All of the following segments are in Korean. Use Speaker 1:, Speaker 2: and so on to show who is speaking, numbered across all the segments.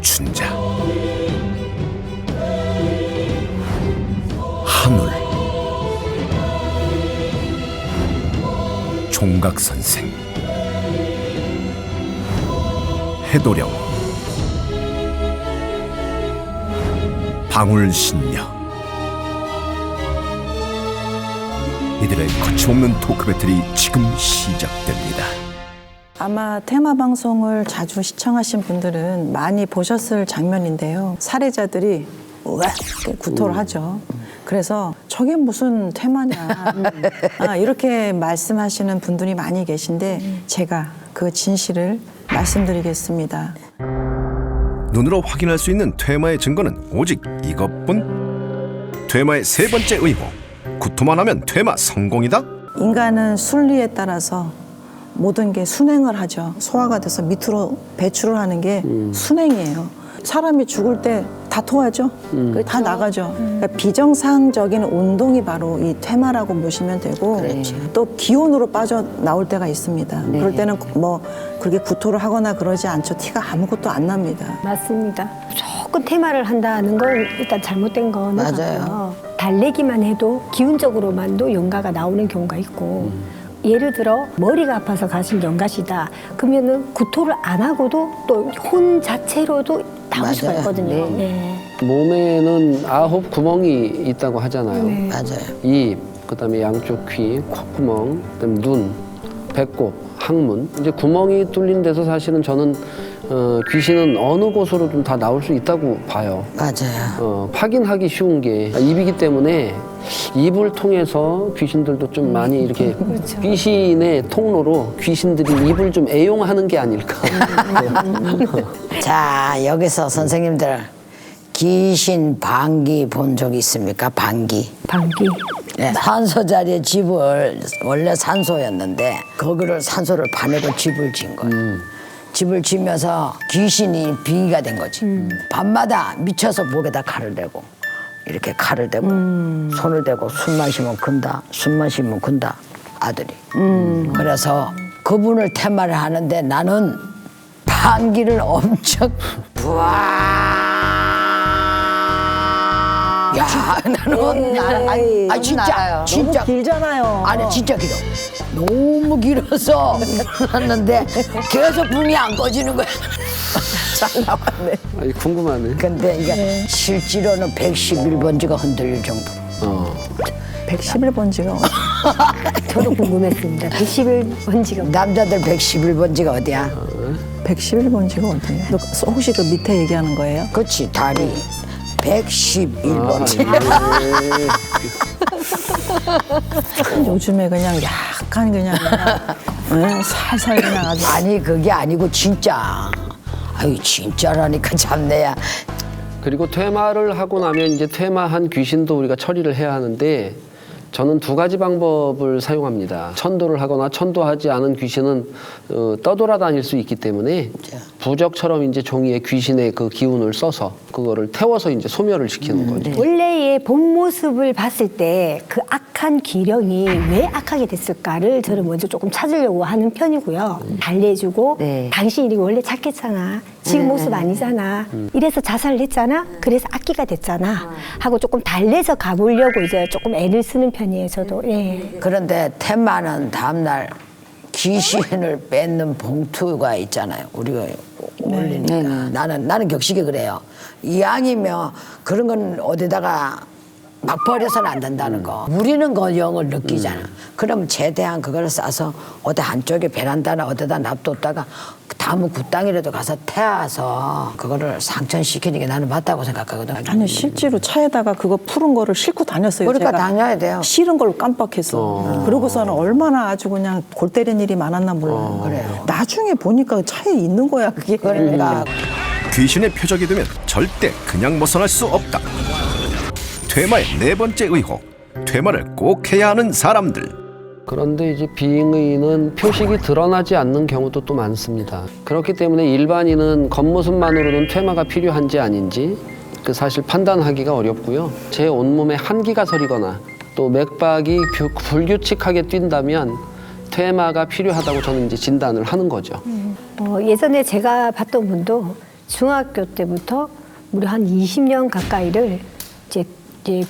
Speaker 1: 춘자, 한울, 종각선생, 해도령, 방울신녀. 이들의 거침없는 토크 배틀이 지금 시작됩니다.
Speaker 2: 아마 테마 방송을 자주 시청하신 분들은 많이 보셨을 장면인데요. 살해자들이 우와 구토를 하죠. 그래서 저게 무슨 테마냐 이렇게 말씀하시는 분들이 많이 계신데 제가 그 진실을 말씀드리겠습니다.
Speaker 1: 눈으로 확인할 수 있는 퇴마의 증거는 오직 이것뿐. 퇴마의 세 번째 의혹, 구토만 하면 퇴마 성공이다?
Speaker 2: 인간은 순리에 따라서 모든 게 순행을 하죠. 소화가 돼서 밑으로 배출을 하는 게 순행이에요. 사람이 죽을 때 다 토하죠. 다 나가죠. 그러니까 비정상적인 운동이 바로 이 퇴마라고 보시면 되고 또 기온으로 빠져나올 때가 있습니다. 그럴 때는 뭐 그렇게 구토를 하거나 그러지 않죠. 티가 아무것도 안 납니다.
Speaker 3: 맞습니다. 조금 테마를 한다는 건 일단 잘못된 거는 같고요. 달래기만 해도 기운적으로만도 연가가 나오는 경우가 있고 예를 들어 머리가 아파서 가신 연가시다. 그러면은 구토를 안 하고도 또 혼 자체로도 나올 수가 있거든요.
Speaker 4: 몸에는 9 구멍이 있다고 하잖아요.
Speaker 5: 맞아요.
Speaker 4: 입, 그다음에 양쪽 귀, 콧구멍, 그다음에 눈, 배꼽, 항문. 이제 구멍이 뚫린 데서 사실은 저는 귀신은 어느 곳으로든 다 나올 수 있다고 봐요.
Speaker 5: 맞아요.
Speaker 4: 확인하기 쉬운 게 입이기 때문에 입을 통해서 귀신들도 좀 많이 이렇게 귀신의 통로로 귀신들이 입을 좀 애용하는 게 아닐까.
Speaker 5: 자, 여기서 선생님들 귀신 방귀 본 적 있습니까? 방귀. 네, 산소 자리에 집을 원래 산소였는데 거기를 산소를 파내고 집을 지은 거예요. 집을 지면서 귀신이 빙의가 된 거지. 밤마다 미쳐서 목에다 칼을 대고 이렇게 칼을 대고 손을 대고 숨 마시면 군다, 숨 마시면 군다 아들이. 그래서 그분을 테마를 하는데 나는 방귀를 엄청 야, 나는 진짜
Speaker 2: 너무 길잖아요.
Speaker 5: 아니 진짜 길어. 너무 길어서 했는데 계속 불이 안 꺼지는 거야. 잘 나왔네.
Speaker 4: 아니, 궁금하네.
Speaker 5: 근데 이게 실제로는 111번지가 흔들릴 정도.
Speaker 2: 111번지가
Speaker 3: 저도 궁금했습니다. 111번지가
Speaker 5: 남자들 111번지가 어디야?
Speaker 2: 111번지가 어디예요? 혹시 그 밑에 얘기하는 거예요?
Speaker 5: 그렇지 다리 111번지.
Speaker 2: 요즘에 그냥 약간 그냥 살살 그냥 아주
Speaker 5: 아니 그게 아니고 진짜. 아유 진짜라니까 참내야.
Speaker 4: 그리고 퇴마를 하고 나면 이제 퇴마한 귀신도 우리가 처리를 해야 하는데 저는 2가지 방법을 사용합니다. 천도를 하거나 천도하지 않은 귀신은 떠돌아다닐 수 있기 때문에 부적처럼 이제 종이에 귀신의 그 기운을 써서 그거를 태워서 이제 소멸을 시키는 거죠.
Speaker 3: 원래의 본 모습을 봤을 때 그 악한 기령이 왜 악하게 됐을까를 저는 먼저 조금 찾으려고 하는 편이고요. 달래주고 당신이 원래 착했잖아. 지금 모습 아니잖아. 이래서 자살을 했잖아. 그래서 악기가 됐잖아. 하고 조금 달래서 가보려고 이제 조금 애를 쓰는 편이에요. 저도.
Speaker 5: 그런데 테마는 다음날 귀신을 뺏는 봉투가 있잖아요. 우리가 올리니까. 나는 격식이 그래요. 이왕이면 그런 건 어디다가 막 버려서는 안 된다는 거. 우리는 그 영을 느끼잖아. 그럼 최대한 그걸 싸서 어디 한쪽에 베란다나 어디다 놔뒀다가 다음은 굿땅이라도 가서 태워서 그거를 상처시키는 게 나는 맞다고 생각하거든.
Speaker 2: 아니 실제로 차에다가 그거 푸른 거를 싣고 다녔어요.
Speaker 5: 그러니까
Speaker 2: 제가.
Speaker 5: 다녀야 돼요.
Speaker 2: 싫은 걸 깜빡해서. 그러고서는 얼마나 아주 그냥 골 때린 일이 많았나 몰라요.
Speaker 5: 그래요.
Speaker 2: 나중에 보니까 차에 있는 거야 그게.
Speaker 5: 그러니까
Speaker 1: 귀신의 표적이 되면 절대 그냥 벗어날 수 없다. 퇴마의 4번째 의혹, 퇴마를 꼭 해야 하는 사람들.
Speaker 4: 그런데 이제 빙의는 표식이 드러나지 않는 경우도 또 많습니다. 그렇기 때문에 일반인은 겉모습만으로는 퇴마가 필요한지 아닌지 그 사실 판단하기가 어렵고요. 제 온몸에 한기가 서리거나 또 맥박이 불규칙하게 뛴다면 퇴마가 필요하다고 저는 이제 진단을 하는 거죠.
Speaker 3: 예전에 제가 봤던 분도 중학교 때부터 무려 한 20년 가까이를 이제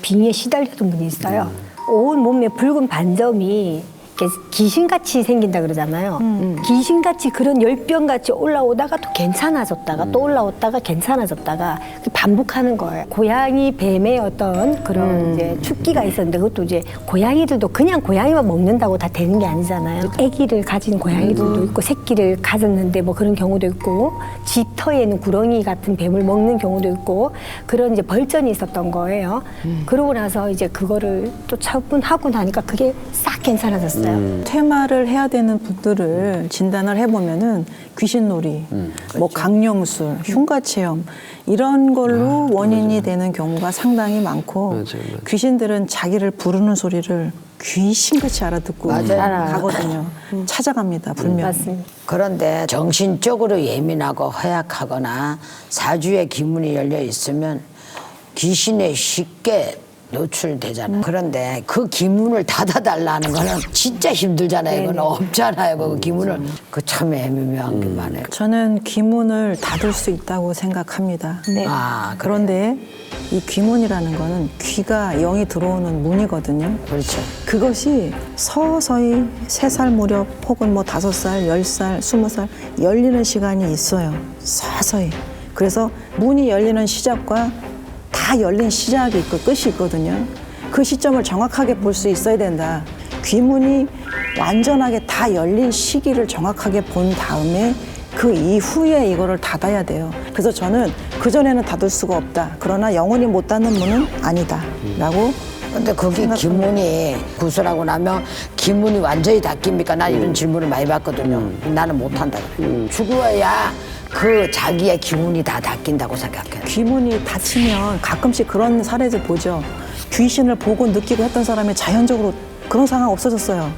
Speaker 3: 빙의에 시달렸던 분이 있어요. 온 몸에 붉은 반점이 이렇게 귀신같이 생긴다 그러잖아요. 귀신같이 그런 열병같이 올라오다가 또 괜찮아졌다가 또 올라오다가 괜찮아졌다가 반복하는 거예요. 고양이 뱀의 어떤 그런 이제 축기가 있었는데 그것도 이제 고양이들도 그냥 고양이만 먹는다고 다 되는 게 아니잖아요. 아기를 가진 고양이들도 있고 새끼를 가졌는데 뭐 그런 경우도 있고 쥐터에는 구렁이 같은 뱀을 먹는 경우도 있고 그런 이제 벌전이 있었던 거예요. 그러고 나서 이제 그거를 또 처분하고 나니까 그게 싹 괜찮아졌어요.
Speaker 2: 퇴마를 해야 되는 분들을 진단을 해보면은 귀신놀이, 뭐 강령술, 흉가체험 이런 걸로 원인이 되는 경우가 상당히 많고
Speaker 4: 맞아요.
Speaker 2: 귀신들은 자기를 부르는 소리를 귀신같이 알아듣고 가거든요. 찾아갑니다, 분명히.
Speaker 3: 맞습니다.
Speaker 5: 그런데 정신적으로 예민하고 허약하거나 사주에 기문이 열려 있으면 귀신에 쉽게 노출되잖아요. 그런데 그 기문을 닫아달라는 거는 진짜 힘들잖아요. 그건 없잖아요. 그 기문을. 그 참 애매모호한 게 많아요.
Speaker 2: 저는 귀문을 닫을 수 있다고 생각합니다.
Speaker 3: 네.
Speaker 5: 아,
Speaker 2: 그런데 이 귀문이라는 거는 귀가 영이 들어오는 문이거든요.
Speaker 5: 그렇죠.
Speaker 2: 그것이 서서히 3살 무렵 혹은 뭐 5살, 10살, 20살 열리는 시간이 있어요. 서서히. 그래서 문이 열리는 시작과 다 열린 시작이 있고 끝이 있거든요. 그 시점을 정확하게 볼 수 있어야 된다. 귀문이 완전하게 다 열린 시기를 정확하게 본 다음에 그 이후에 이거를 닫아야 돼요. 그래서 저는 그전에는 닫을 수가 없다. 그러나 영원히 못 닫는 문은 아니다. 라고
Speaker 5: 근데 그게 기문이 구슬하고 나면 기문이 완전히 닫힙니까? 나 이런 질문을 많이 받거든요. 나는 못한다 그래. 죽어야 그 자기의 기문이 다 닫힌다고 생각해요.
Speaker 2: 귀문이 닫히면 가끔씩 그런 사례들 보죠. 귀신을 보고 느끼고 했던 사람이 자연적으로 그런 상황 없어졌어요.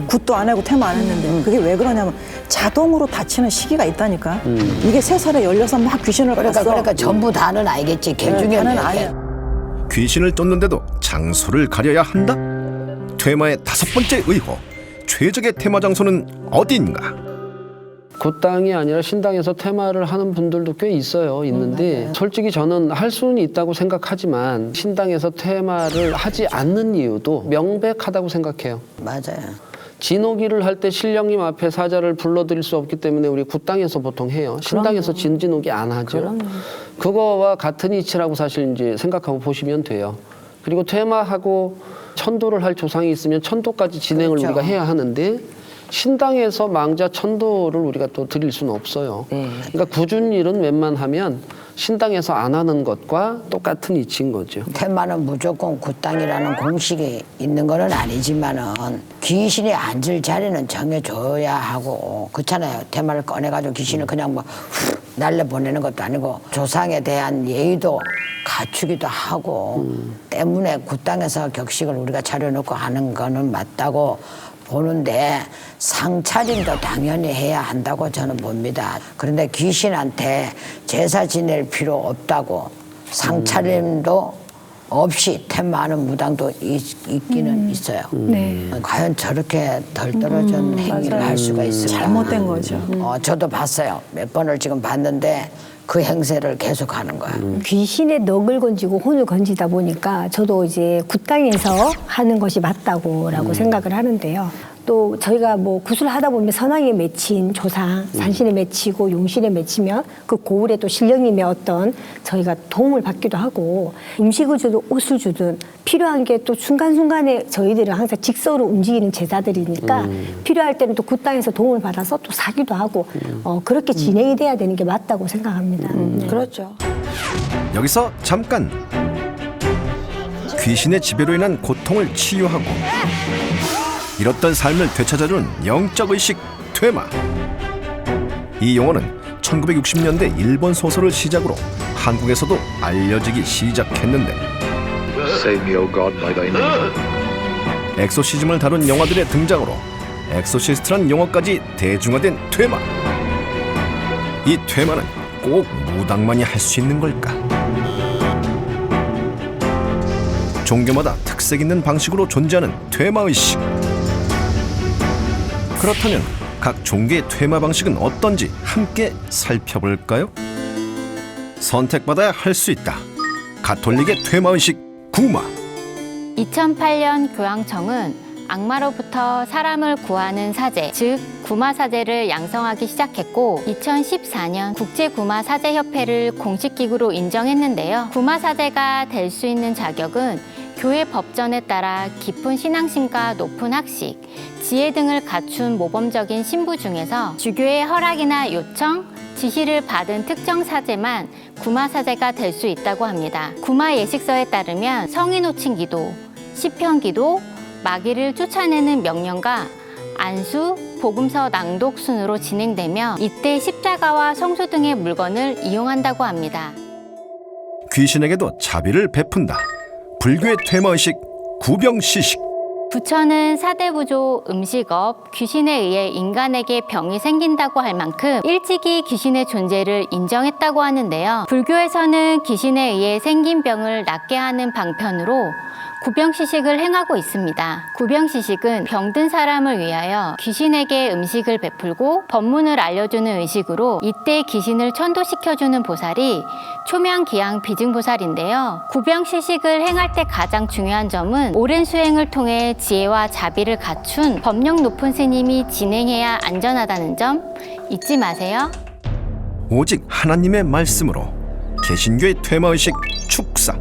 Speaker 2: 굿도 안 하고 퇴마 안 했는데 그게 왜 그러냐면 자동으로 닫히는 시기가 있다니까. 이게 3살에 열려서 막 귀신을 봤어.
Speaker 5: 그러니까 전부 다는 알겠지. 개중에
Speaker 2: 다는 아니야.
Speaker 1: 귀신을 쫓는데도 장소를 가려야 한다? 퇴마의 5번째 의혹. 최적의 퇴마 장소는 어디인가?
Speaker 4: 굿당이 아니라 신당에서 퇴마를 하는 분들도 꽤 있는데 솔직히 저는 할 수는 있다고 생각하지만 신당에서 퇴마를 하지 않는 이유도 명백하다고 생각해요.
Speaker 5: 맞아요.
Speaker 4: 진호기를 할 때 신령님 앞에 사자를 불러드릴 수 없기 때문에 우리 굿당에서 보통 해요. 신당에서 진진호기 안 하죠. 그거와 같은 이치라고 사실 이제 생각하고 보시면 돼요. 그리고 퇴마하고 천도를 할 조상이 있으면 천도까지 진행을
Speaker 5: 그렇죠.
Speaker 4: 우리가 해야 하는데 신당에서 망자 천도를 우리가 또 드릴 수는 없어요. 그러니까 굳은 일은 웬만하면 신당에서 안 하는 것과 똑같은 이치인 거죠.
Speaker 5: 퇴마는 무조건 굿당이라는 공식이 있는 거는 아니지만은 귀신이 앉을 자리는 정해줘야 하고 그렇잖아요. 퇴마를 꺼내가지고 귀신을 그냥 뭐 날려보내는 것도 아니고 조상에 대한 예의도 갖추기도 하고 때문에 굿당에서 격식을 우리가 차려놓고 하는 거는 맞다고 보는데 상차림도 당연히 해야 한다고 저는 봅니다. 그런데 귀신한테 제사 지낼 필요 없다고 상차림도 없이 퇴마하는 무당도 있기는 있어요.
Speaker 3: 네.
Speaker 5: 과연 저렇게 덜 떨어진 행위를 할 수가 있을까?
Speaker 2: 잘못된 거죠.
Speaker 5: 저도 봤어요. 몇 번을 지금 봤는데 그 행세를 계속 하는 거야.
Speaker 3: 귀신의 넋을 건지고 혼을 건지다 보니까 저도 이제 굿당에서 하는 것이 맞다고라고 생각을 하는데요. 또 저희가 뭐 구슬을 하다 보면 선왕에 맺힌 조상, 산신에 맺히고 용신에 맺히면 그 고을에 또 신령님의 어떤 저희가 도움을 받기도 하고 음식을 주든 옷을 주든 필요한 게 또 순간순간에 저희들은 항상 직서로 움직이는 제자들이니까 필요할 때는 또 굿당에서 도움을 받아서 또 사기도 하고 그렇게 진행이 돼야 되는 게 맞다고 생각합니다. 네.
Speaker 2: 그렇죠.
Speaker 1: 여기서 잠깐. 귀신의 지배로 인한 고통을 치유하고 잃었던 삶을 되찾아주는 영적 의식 퇴마. 이 용어는 1960년대 일본 소설을 시작으로 한국에서도 알려지기 시작했는데
Speaker 6: Save me, O God, by thy name.
Speaker 1: 엑소시즘을 다룬 영화들의 등장으로 엑소시스트란 용어까지 대중화된 퇴마. 이 퇴마는 꼭 무당만이 할 수 있는 걸까? 종교마다 특색 있는 방식으로 존재하는 퇴마의식. 그렇다면 각 종교의 퇴마 방식은 어떤지 함께 살펴볼까요? 선택받아야 할 수 있다. 가톨릭의 퇴마의식 구마.
Speaker 7: 2008년 교황청은 악마로부터 사람을 구하는 사제, 즉 구마사제를 양성하기 시작했고 2014년 국제구마사제협회를 공식기구로 인정했는데요. 구마사제가 될 수 있는 자격은 교회 법전에 따라 깊은 신앙심과 높은 학식, 지혜 등을 갖춘 모범적인 신부 중에서 주교의 허락이나 요청, 지시를 받은 특정 사제만 구마사제가 될 수 있다고 합니다. 구마 예식서에 따르면 성인 호칭 기도, 시편 기도, 마귀를 쫓아내는 명령과 안수, 복음서 낭독 순으로 진행되며 이때 십자가와 성소 등의 물건을 이용한다고 합니다.
Speaker 1: 귀신에게도 자비를 베푼다. 불교의 퇴마의식 구병시식.
Speaker 7: 부처는 사대부조, 음식업, 귀신에 의해 인간에게 병이 생긴다고 할 만큼 일찍이 귀신의 존재를 인정했다고 하는데요. 불교에서는 귀신에 의해 생긴 병을 낫게 하는 방편으로 구병시식을 행하고 있습니다. 구병시식은 병든 사람을 위하여 귀신에게 음식을 베풀고 법문을 알려주는 의식으로 이때 귀신을 천도시켜주는 보살이 초명기양 비증보살인데요. 구병시식을 행할 때 가장 중요한 점은 오랜 수행을 통해 지혜와 자비를 갖춘 법력 높은 스님이 진행해야 안전하다는 점 잊지 마세요.
Speaker 1: 오직 하나님의 말씀으로. 개신교의 퇴마의식 축사.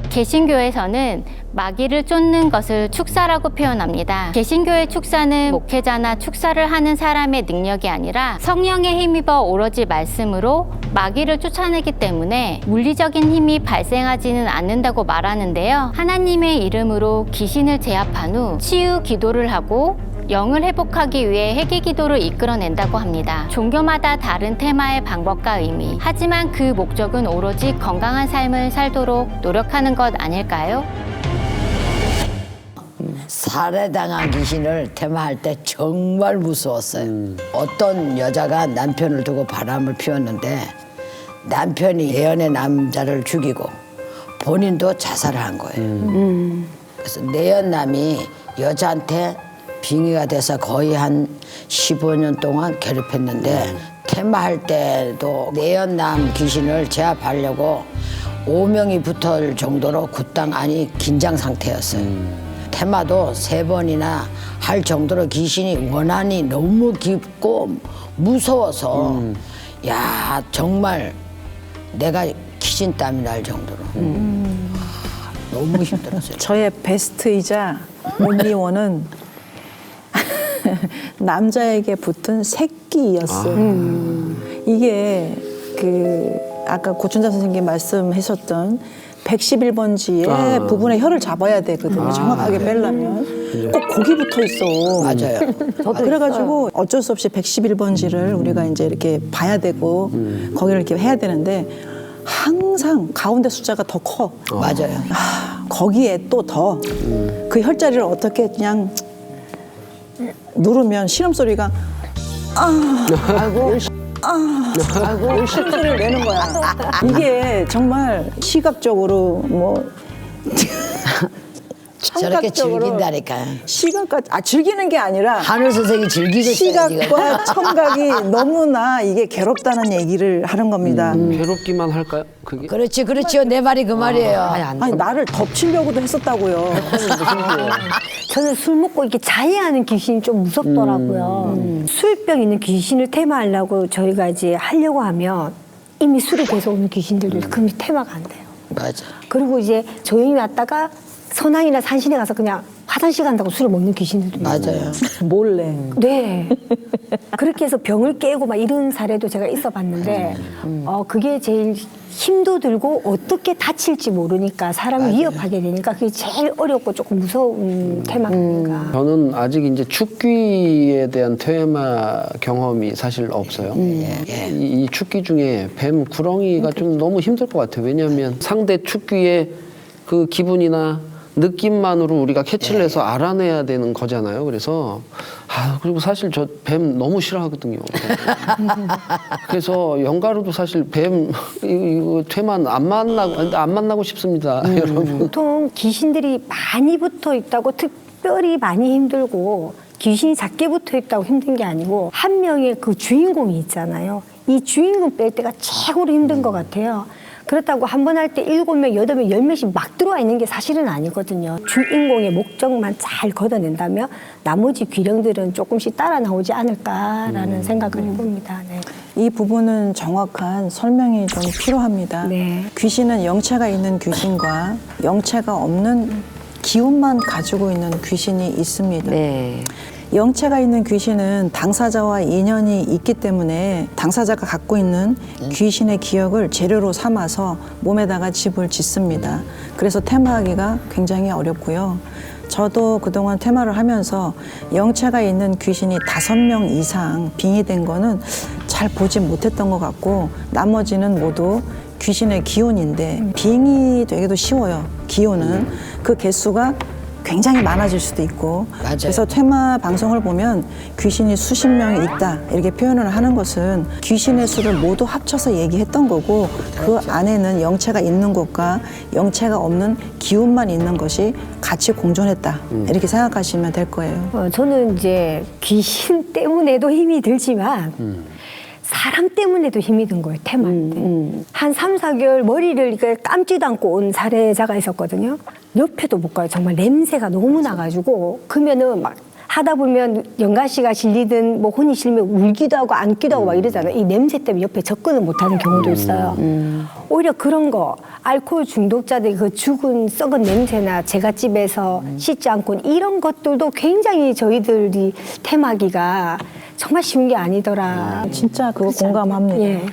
Speaker 7: 개신교에서는 마귀를 쫓는 것을 축사라고 표현합니다. 개신교의 축사는 목회자나 축사를 하는 사람의 능력이 아니라 성령에 힘입어 오로지 말씀으로 마귀를 쫓아내기 때문에 물리적인 힘이 발생하지는 않는다고 말하는데요. 하나님의 이름으로 귀신을 제압한 후 치유 기도를 하고 영을 회복하기 위해 회개 기도를 이끌어낸다고 합니다. 종교마다 다른 테마의 방법과 의미, 하지만 그 목적은 오로지 건강한 삶을 살도록 노력하는 것 아닐까요?
Speaker 5: 살해당한 귀신을 테마할 때 정말 무서웠어요. 어떤 여자가 남편을 두고 바람을 피웠는데 남편이 내연의 남자를 죽이고 본인도 자살을 한 거예요. 그래서 내연남이 여자한테 빙의가 돼서 거의 한 15년 동안 괴롭혔는데 테마할 때도 내연남 귀신을 제압하려고 5명이 붙을 정도로 굿당 안이 긴장 상태였어요. 테마도 3번이나 할 정도로 귀신이 원한이 너무 깊고 무서워서 야 정말 내가 귀신땀이 날 정도로 너무 힘들었어요.
Speaker 2: 저의 베스트이자 온리원은 남자에게 붙은 새끼였어요. 이게 아까 고춘자 선생님 말씀하셨던 111번지의 부분의 혀를 잡아야 되거든요. 정확하게 빼려면. 꼭 거기 붙어 있어.
Speaker 5: 맞아요.
Speaker 2: 그래가지고 어쩔 수 없이 111번지를 우리가 이제 이렇게 봐야 되고 거기를 이렇게 해야 되는데 항상 가운데 숫자가 더 커.
Speaker 5: 맞아요.
Speaker 2: 거기에 또 더 그 혈자리를 어떻게 그냥 누르면 신음소리가 아이고 소리를 내는 거야. 이게 정말 시각적으로 뭐
Speaker 5: 저렇게 즐긴다니까.
Speaker 2: 시각과 즐기는 게 아니라
Speaker 5: 하늘 선생이 즐기고 있어요.
Speaker 2: 시각과 청각이 너무나 이게 괴롭다는 얘기를 하는 겁니다.
Speaker 4: 괴롭기만 할까요? 그게?
Speaker 5: 그렇지요. 내 말이 그 말이에요.
Speaker 2: 아니 나를 덮치려고도 했었다고요.
Speaker 3: 저는 술 먹고 이렇게 자해하는 귀신이 좀 무섭더라고요. 술병 있는 귀신을 테마하려고 저희가 이제 하려고 하면 이미 술이 돼서 오는 귀신들도 그럼 테마가 안 돼요.
Speaker 5: 맞아.
Speaker 3: 그리고 이제 조용히 왔다가 선앙이나 산신에 가서 그냥 화장실 간다고 술을 먹는 귀신들도
Speaker 5: 맞아요.
Speaker 2: 몰래.
Speaker 3: 네. 그렇게 해서 병을 깨고 막 이런 사례도 제가 있어 봤는데, 그게 제일 힘도 들고 어떻게 다칠지 모르니까 사람을 위협하게 되니까 그게 제일 어렵고 조금 무서운 테마입니다.
Speaker 4: 저는 아직 이제 축귀에 대한 퇴마 경험이 사실 없어요. 이 축귀 중에 뱀 구렁이가 좀 너무 힘들 것 같아요. 왜냐하면 상대 축귀의 그 기분이나 느낌만으로 우리가 캐치를 해서 알아내야 되는 거잖아요. 그래서 그리고 사실 저 뱀 너무 싫어하거든요. 그래서 연가로도 사실 뱀 이거 퇴만 안 만나고 싶습니다. 여러분.
Speaker 3: 보통 귀신들이 많이 붙어 있다고 특별히 많이 힘들고 귀신이 작게 붙어 있다고 힘든 게 아니고 한 명의 그 주인공이 있잖아요. 이 주인공 뺄 때가 최고로 힘든 것 같아요. 그렇다고 한 번 할 때 7명, 8명, 10명씩 막 들어와 있는 게 사실은 아니거든요. 주인공의 목적만 잘 걷어낸다면 나머지 귀령들은 조금씩 따라 나오지 않을까라는 생각을 해봅니다. 네.
Speaker 2: 이 부분은 정확한 설명이 좀 필요합니다.
Speaker 3: 네.
Speaker 2: 귀신은 영체가 있는 귀신과 영체가 없는 기운만 가지고 있는 귀신이 있습니다.
Speaker 8: 네.
Speaker 2: 영체가 있는 귀신은 당사자와 인연이 있기 때문에 당사자가 갖고 있는 귀신의 기억을 재료로 삼아서 몸에다가 집을 짓습니다. 그래서 테마하기가 굉장히 어렵고요. 저도 그동안 테마를 하면서 영체가 있는 귀신이 5명 이상 빙의된 거는 잘 보지 못했던 것 같고 나머지는 모두 귀신의 기운인데 빙의되기도 쉬워요. 기운은 그 개수가 굉장히 많아질 수도 있고
Speaker 5: 맞아요.
Speaker 2: 그래서 테마 방송을 보면 귀신이 수십 명이 있다 이렇게 표현을 하는 것은 귀신의 수를 모두 합쳐서 얘기했던 거고 그 안에는 영체가 있는 것과 영체가 없는 기운만 있는 것이 같이 공존했다 이렇게 생각하시면 될 거예요.
Speaker 3: 저는 이제 귀신 때문에도 힘이 들지만 사람 때문에도 힘이 든 거예요, 테마한테. 한 3, 4개월 머리를 이렇게 감지도 않고 온 사례자가 있었거든요. 옆에도 못 가요. 정말 냄새가 너무 나가지고. 그러면은 막 하다 보면 영가씨가 실리든 뭐 혼이 실리면 울기도 하고 안기도 하고 막 이러잖아요. 이 냄새 때문에 옆에 접근을 못하는 경우도 있어요. 오히려 그런 거, 알코올 중독자들이 그 죽은 썩은 냄새나 제갓집에서 씻지 않고 이런 것들도 굉장히 저희들이 테마기가 정말 쉬운 게 아니더라.
Speaker 2: 진짜 그거 공감합니다.
Speaker 3: 예.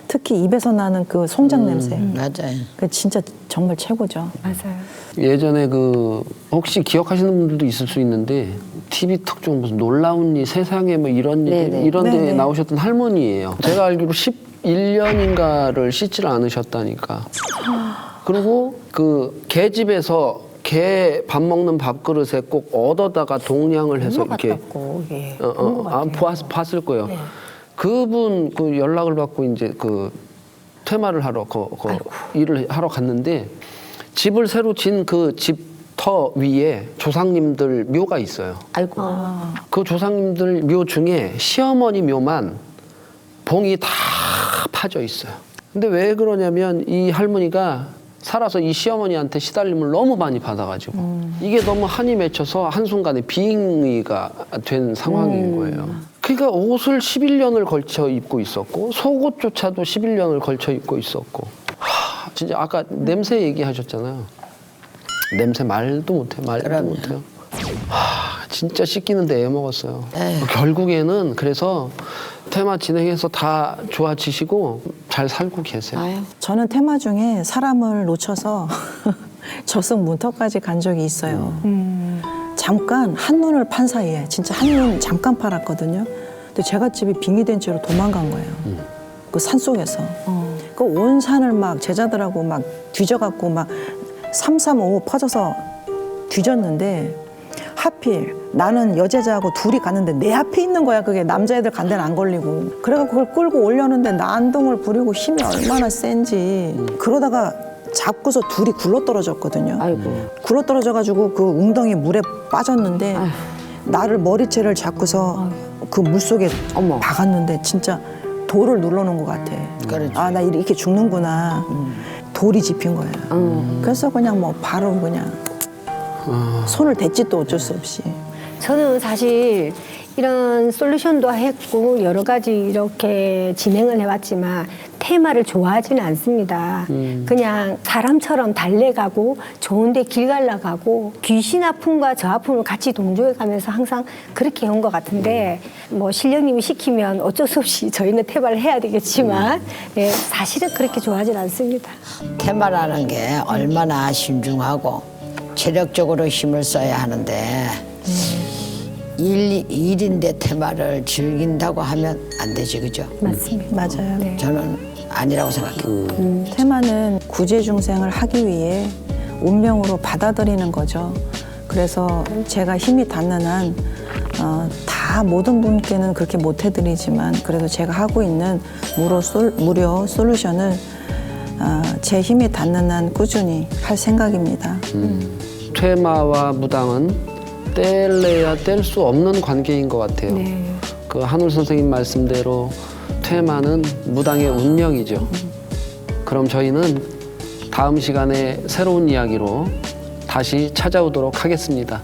Speaker 2: 특히 입에서 나는 그 송장 냄새.
Speaker 5: 맞아요.
Speaker 2: 그 진짜 정말 최고죠.
Speaker 3: 맞아요.
Speaker 4: 예전에 그 혹시 기억하시는 분들도 있을 수 있는데 TV 특종 무슨 놀라운 일 세상에 뭐 이런
Speaker 8: 네네.
Speaker 4: 이런 데
Speaker 2: 네네.
Speaker 4: 나오셨던 할머니예요. 제가 알기로 11년인가를 씻지를 않으셨다니까. 그리고 그 개집에서 개 밥 먹는 밥그릇에 꼭 얻어다가 동량을 해서 이렇게
Speaker 3: 같고, 예. 그런 것 같아요.
Speaker 4: 봤을 거예요.
Speaker 3: 네.
Speaker 4: 그분 그 연락을 받고 이제 그 퇴마를 하러 일을 하러 갔는데 집을 새로 진 그 집터 위에 조상님들 묘가 있어요.
Speaker 8: 아이고.
Speaker 4: 그 조상님들 묘 중에 시어머니 묘만 봉이 다 파져 있어요. 근데 왜 그러냐면 이 할머니가 살아서 이 시어머니한테 시달림을 너무 많이 받아가지고 이게 너무 한이 맺혀서 한순간에 비잉의가 된 상황인 거예요. 그러니까 옷을 11년을 걸쳐 입고 있었고 속옷조차도 11년을 걸쳐 입고 있었고 진짜 아까 냄새 얘기하셨잖아요. 냄새 말도 못해요. 진짜 씻기는데 애먹었어요. 결국에는 그래서 테마 진행해서 다 좋아지시고 잘 살고 계세요.
Speaker 8: 아유.
Speaker 2: 저는 테마 중에 사람을 놓쳐서 저승 문턱까지 간 적이 있어요. 잠깐 한눈을 판 사이에 진짜 한눈 잠깐 팔았거든요. 근데 제가 집이 빙의된 채로 도망간 거예요. 그 산속에서. 그 온 산을 막 제자들하고 막 뒤져갖고 막 335 퍼져서 뒤졌는데 하필 나는 여제자하고 둘이 갔는데 내 앞에 있는 거야. 그게 남자애들 간 데는 안 걸리고. 그래갖고 그걸 끌고 올려는데 난동을 부리고 힘이 얼마나 센지. 그러다가 잡고서 둘이 굴러떨어졌거든요.
Speaker 8: 아이고.
Speaker 2: 굴러떨어져가지고 그 웅덩이 물에 빠졌는데 나를 머리채를 잡고서 그 물속에
Speaker 8: 어머.
Speaker 2: 박았는데 진짜 돌을 눌러놓은 것 같아.
Speaker 5: 그렇지.
Speaker 2: 아, 나 이렇게 죽는구나. 돌이 집힌 거야. 그래서 그냥 뭐 바로 그냥 손을 댔지 또 어쩔 수 없이.
Speaker 3: 저는 사실 이런 솔루션도 했고 여러 가지 이렇게 진행을 해왔지만 테마를 좋아하지는 않습니다. 그냥 사람처럼 달래가고 좋은데 길 갈라가고 귀신 아픔과 저 아픔을 같이 동조해가면서 항상 그렇게 해온 것 같은데 뭐 신령님이 시키면 어쩔 수 없이 저희는 테마를 해야 되겠지만 네, 사실은 그렇게 좋아하지는 않습니다.
Speaker 5: 테마라는 게 얼마나 신중하고 체력적으로 힘을 써야 하는데 일인데 테마를 즐긴다고 하면 안 되지, 그죠?
Speaker 3: 맞습니다.
Speaker 2: 맞아요.
Speaker 3: 네.
Speaker 5: 저는 아니라고 생각해요.
Speaker 2: 테마는 구제중생을 하기 위해 운명으로 받아들이는 거죠. 그래서 제가 힘이 닿는 한 다 모든 분께는 그렇게 못 해드리지만 그래도 제가 하고 있는 무료 솔루션을 제 힘이 닿는 한 꾸준히 할 생각입니다.
Speaker 4: 퇴마와 무당은 뗄래야 뗄 수 없는 관계인 것 같아요.
Speaker 3: 네.
Speaker 4: 그 한울 선생님 말씀대로 퇴마는 무당의 운명이죠. 그럼 저희는 다음 시간에 새로운 이야기로 다시 찾아오도록 하겠습니다.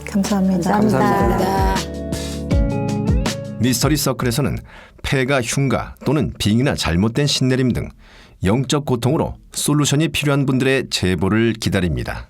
Speaker 2: 감사합니다.
Speaker 3: 감사합니다.
Speaker 1: 미스터리 서클에서는 폐가 흉가 또는 빙이나 잘못된 신내림 등 영적 고통으로 솔루션이 필요한 분들의 제보를 기다립니다.